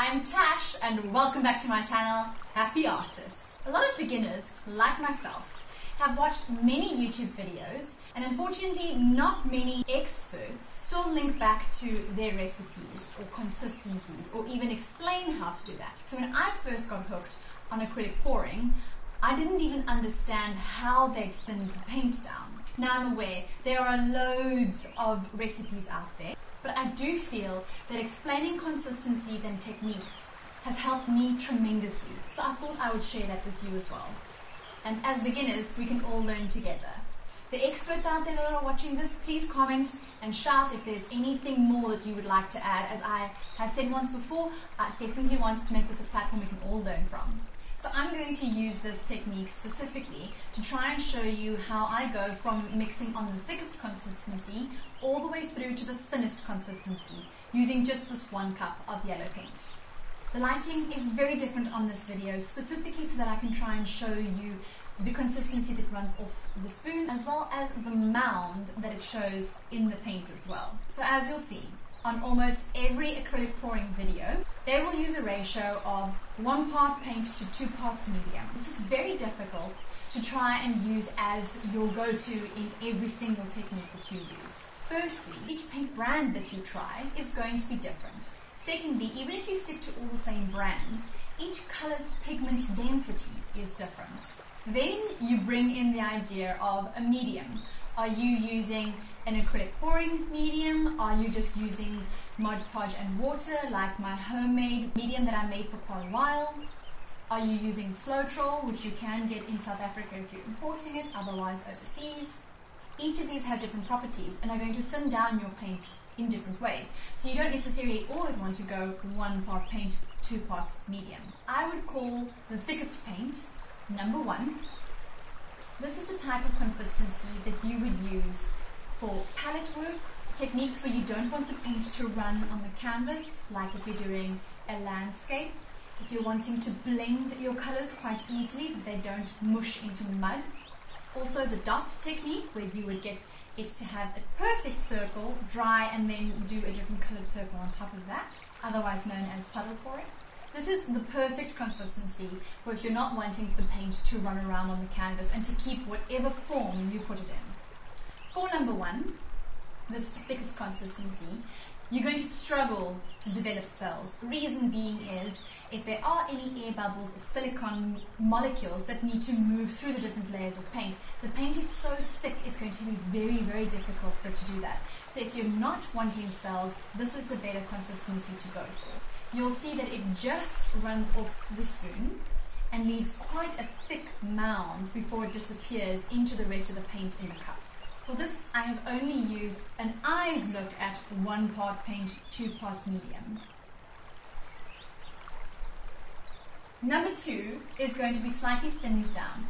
I'm Tash and welcome back to my channel, Happy Artist. A lot of beginners, like myself, have watched many YouTube videos and unfortunately not many experts still link back to their recipes or consistencies or even explain how to do that. So when I first got hooked on acrylic pouring, I didn't even understand how they'd thin the paint down. Now I'm aware there are loads of recipes out there, but I do feel that explaining consistencies and techniques has helped me tremendously. So I thought I would share that with you as well. And as beginners, we can all learn together. The experts out there that are watching this, please comment and shout if there's anything more that you would like to add. As I have said once before, I definitely want to make this a platform we can all learn from. So I'm going to use this technique specifically to try and show you how I go from mixing on the thickest consistency all the way through to the thinnest consistency using just this 1 cup of yellow paint. The lighting is very different on this video, specifically so that I can try and show you the consistency that runs off the spoon as well as the mound that it shows in the paint as well. So as you'll see, on almost every acrylic pouring video, they will use a ratio of 1 part paint to 2 parts medium. This is very difficult to try and use as your go-to in every single technique that you use. Firstly, each paint brand that you try is going to be different. Secondly, even if you stick to all the same brands, each color's pigment density is different. Then you bring in the idea of a medium. Are you using an acrylic pouring medium? Are you just using Mod Podge and water like my homemade medium that I made for quite a while? Are you using Floetrol, which you can get in South Africa if you're importing it, otherwise overseas? Each of these have different properties and are going to thin down your paint in different ways. So you don't necessarily always want to go 1 part paint, 2 parts medium. I would call the thickest paint number 1. This is the type of consistency that you would use for palette work, techniques where you don't want the paint to run on the canvas, like if you're doing a landscape, if you're wanting to blend your colors quite easily, that they don't mush into mud. Also the dot technique, where you would get it to have a perfect circle, dry, and then do a different colored circle on top of that, otherwise known as puddle pouring. This is the perfect consistency for if you're not wanting the paint to run around on the canvas and to keep whatever form you put it in. For number 1, this thickest consistency, you're going to struggle to develop cells. Reason being is if there are any air bubbles or silicone molecules that need to move through the different layers of paint, the paint is so thick it's going to be very, very difficult for it to do that. So if you're not wanting cells, this is the better consistency to go for. You'll see that it just runs off the spoon and leaves quite a thick mound before it disappears into the rest of the paint in the cup. For this, I have only used an eye's look at 1 part paint, 2 parts medium. Number 2 is going to be slightly thinned down.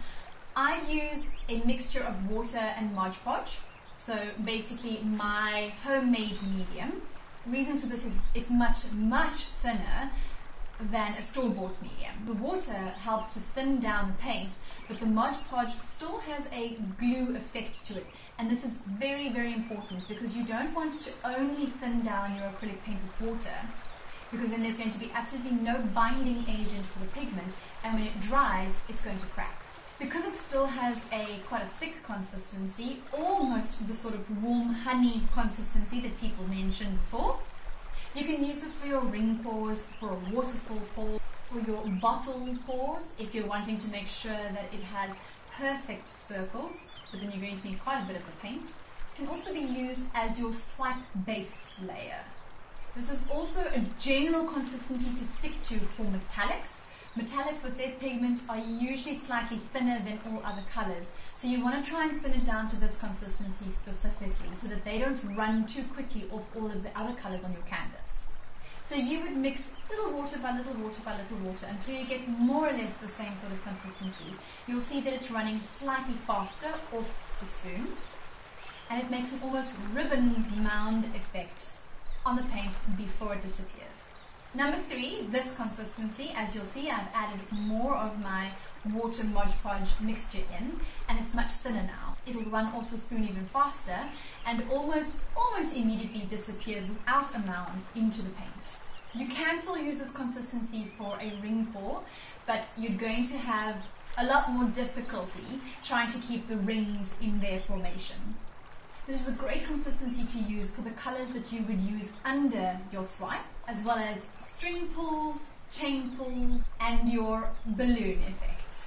I use a mixture of water and Mod Podge, so basically my homemade medium. Reason for this is it's much, much thinner than a store-bought medium. The water helps to thin down the paint, but the Mod Podge still has a glue effect to it. And this is very, very important because you don't want to only thin down your acrylic paint with water, because then there's going to be absolutely no binding agent for the pigment, and when it dries, it's going to crack. Because it still has quite a thick consistency, almost the sort of warm honey consistency that people mentioned before, you can use this for your ring pours, for a waterfall pour, for your bottle pours, if you're wanting to make sure that it has perfect circles, but then you're going to need quite a bit of the paint. It can also be used as your swipe base layer. This is also a general consistency to stick to for metallics. Metallics with their pigment are usually slightly thinner than all other colors, so you want to try and thin it down to this consistency specifically so that they don't run too quickly off all of the other colors on your canvas. So you would mix little water by little water by little water until you get more or less the same sort of consistency. You'll see that it's running slightly faster off the spoon, and it makes an almost ribbon mound effect on the paint before it disappears. Number 3, this consistency, as you'll see, I've added more of my water Mod Podge mixture in, and it's much thinner now. It'll run off the spoon even faster and almost immediately disappears without a mound into the paint. You can still use this consistency for a ring pour, but you're going to have a lot more difficulty trying to keep the rings in their formation. This is a great consistency to use for the colors that you would use under your swipe, as well as string pulls, chain pulls, and your balloon effect.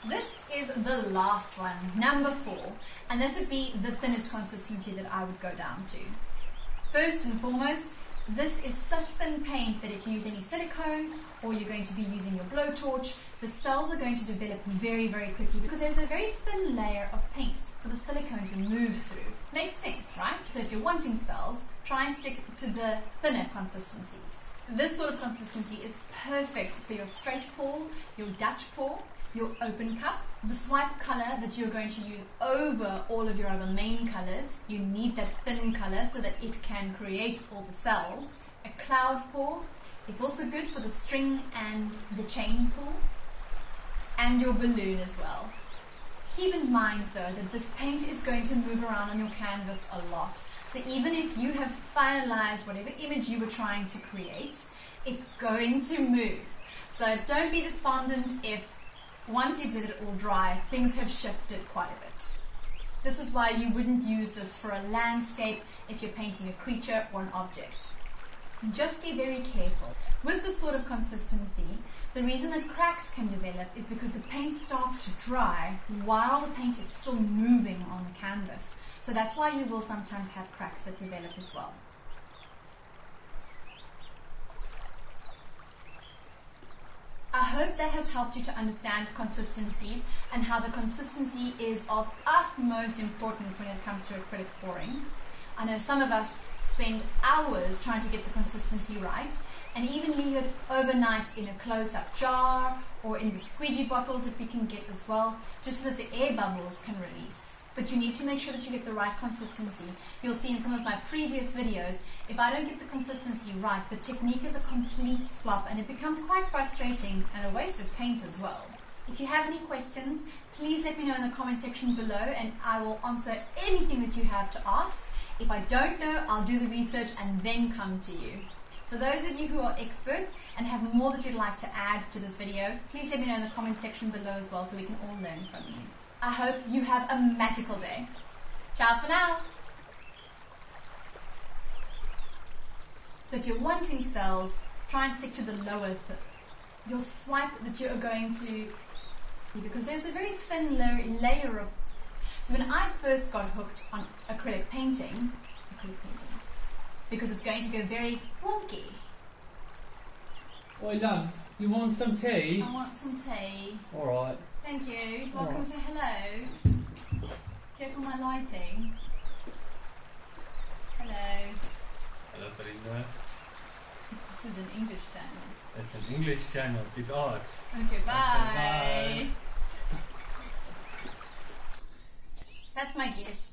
This is the last one, number 4, and this would be the thinnest consistency that I would go down to. First and foremost, this is such thin paint that if you use any silicones or you're going to be using your blowtorch, the cells are going to develop very, very quickly because there's a very thin layer of paint for the silicone to move through. Makes sense, right? So if you're wanting cells, try and stick to the thinner consistencies. This sort of consistency is perfect for your straight pour, your Dutch pour, your open cup, the swipe color that you're going to use over all of your other main colors. You need that thin color so that it can create all the cells. A cloud pour, it's also good for the string and the chain pull, and your balloon as well. Keep in mind though that this paint is going to move around on your canvas a lot. So even if you have finalized whatever image you were trying to create, it's going to move. So don't be despondent if once you've let it all dry, things have shifted quite a bit. This is why you wouldn't use this for a landscape if you're painting a creature or an object. Just be very careful. With this sort of consistency, the reason that cracks can develop is because the paint starts to dry while the paint is still moving on the canvas. So that's why you will sometimes have cracks that develop as well. I hope that has helped you to understand consistencies and how the consistency is of utmost importance when it comes to acrylic pouring. I know some of us spend hours trying to get the consistency right and even leave it overnight in a closed up jar or in the squeegee bottles that we can get as well, just so that the air bubbles can release. But you need to make sure that you get the right consistency. You'll see in some of my previous videos, if I don't get the consistency right, the technique is a complete flop and it becomes quite frustrating and a waste of paint as well. If you have any questions, please let me know in the comment section below and I will answer anything that you have to ask. If I don't know, I'll do the research and then come to you. For those of you who are experts and have more that you'd like to add to this video, please let me know in the comment section below as well so we can all learn from you. I hope you have a magical day. Ciao for now. So if you're wanting cells, try and stick to the lower your swipe that you're going to, because there's a very thin layer of. So when I first got hooked on acrylic painting, because it's going to go very wonky. Oi love, you want some tea? I want some tea. Alright. Thank you. Welcome to hello. Careful my lighting. Hello. Hello vrienden. This is an English channel. It's an English channel, dit art. Okay, bye. Bye. That's my guess.